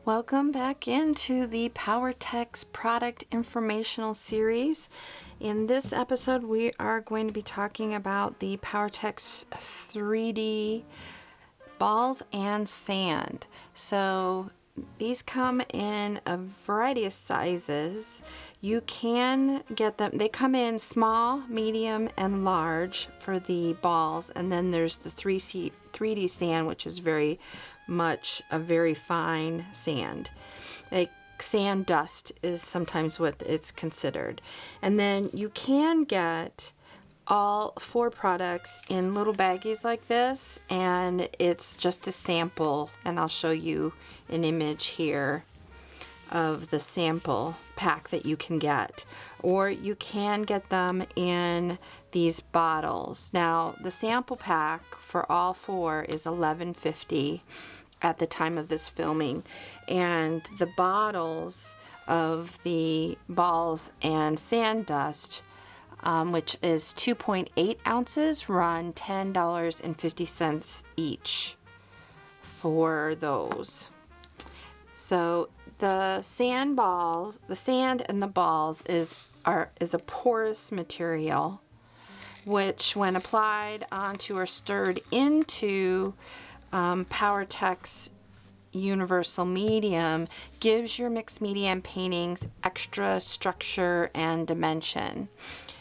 Welcome back into the Powertex product informational series. In this episode, we are going to be talking about the Powertex 3D balls and sand. So these come in a variety of sizes. You can get them, they come in small, medium, and large for the balls, and then there's the 3D sand, which is very much a very fine sand. Like sand dust is sometimes what it's considered. And then you can get all 4 products in little baggies like this, and it's just a sample, and I'll show you an image here of the sample pack that you can get, or you can get them in these bottles. Now the sample pack for all 4 is $11.50 at the time of this filming, and the bottles of the balls and sand dust, which is 2.8 ounces, run $10.50 each for those. So the sand and the balls is a porous material, which when applied onto or stirred into Powertex universal medium gives your mixed media and paintings extra structure and dimension.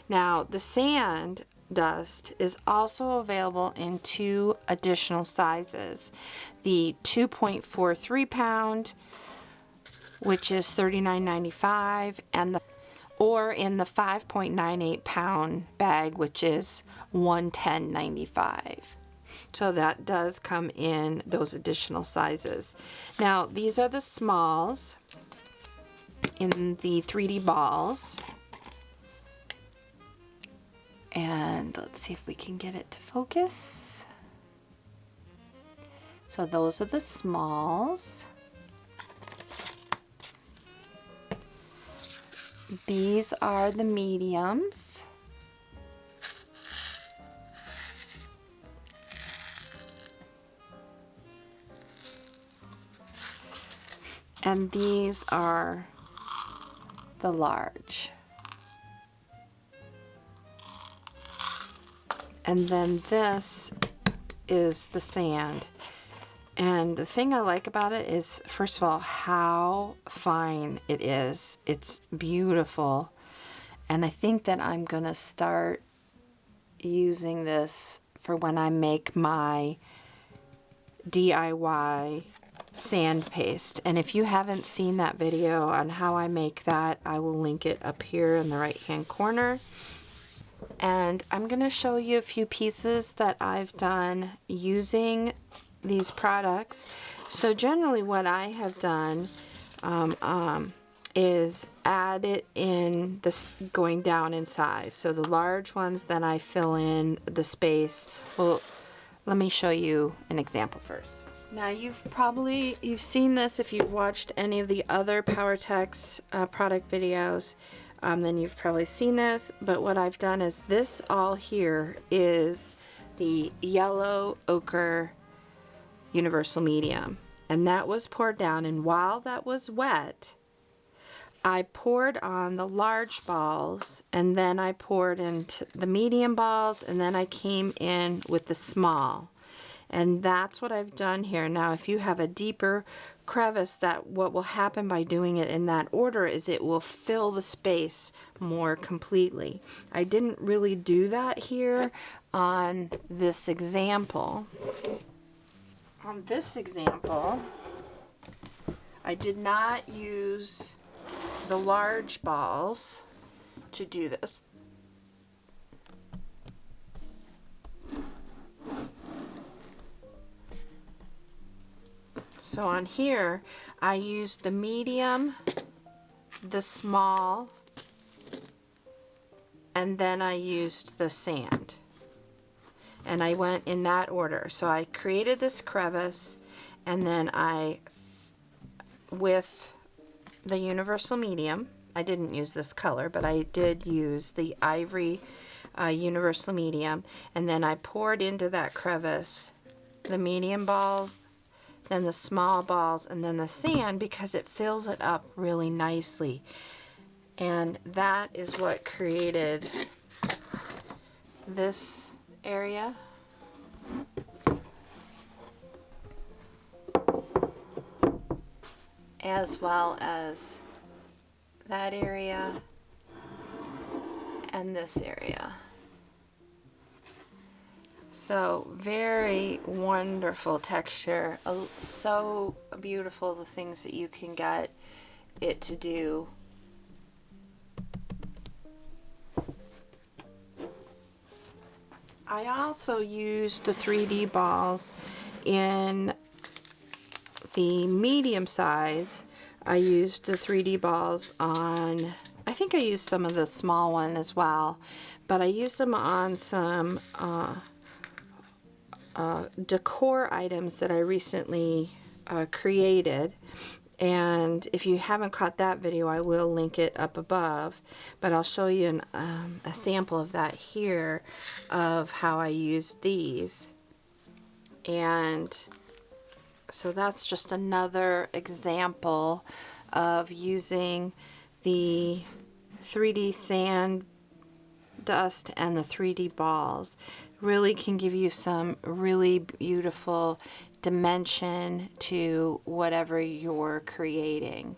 Now the sand dust is also available in 2 additional sizes: the 2.43 pound, which is $39.95, and or in the 5.98 pound bag, which is $110.95. So that does come in those additional sizes. Now these are the smalls in the 3D balls. And let's see if we can get it to focus. So those are the smalls. These are the mediums. And these are the large. And then this is the sand. And the thing I like about it is, first of all, how fine it is. It's beautiful. And I think that I'm gonna start using this for when I make my DIY sand paste. And if you haven't seen that video on how I make that, I will link it up here in the right hand corner. And I'm going to show you a few pieces that I've done using these products. So generally what I have done is add it in this going down in size. So the large ones, then I fill in the space. Well, let me show you an example first. Now you've seen this if you've watched any of the other Powertex product videos. Then you've probably seen this, but what I've done is this all here is the yellow ochre universal medium, and that was poured down, and while that was wet I poured on the large balls, and then I poured into the medium balls, and then I came in with the small. And that's what I've done here. Now if you have a deeper crevice, that what will happen by doing it in that order is it will fill the space more completely. I didn't really do that here on this example. On this example, I did not use the large balls to do this. So on here, I used the medium, the small, and then I used the sand. And I went in that order. So I created this crevice, and then with the universal medium, I didn't use this color, but I did use the ivory universal medium, and then I poured into that crevice the medium balls, then the small balls, and then the sand, because it fills it up really nicely. And that is what created this area. As well as that area and this area. So very wonderful texture. So beautiful, the things that you can get it to do. I also used the 3D balls in the medium size. I used the 3D balls on, I think I used some of the small one as well, but I used them on some decor items that I recently created. And if you haven't caught that video, I will link it up above, but I'll show you a sample of that here, of how I used these. And so that's just another example of using the 3D sand dust and the 3D balls. Really can give you some really beautiful dimension to whatever you're creating.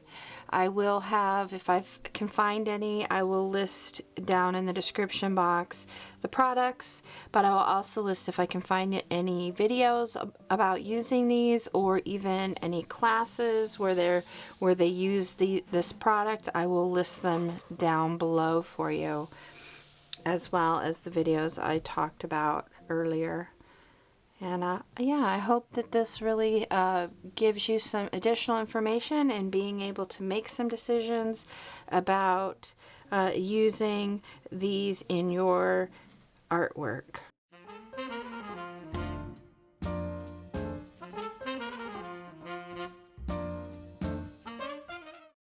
I will have, if I can find any, I will list down in the description box the products, but I will also list, if I can find any videos about using these, or even any classes where they use this product. I will list them down below for you, as well as the videos I talked about earlier. And yeah, I hope that this really gives you some additional information and being able to make some decisions about using these in your artwork.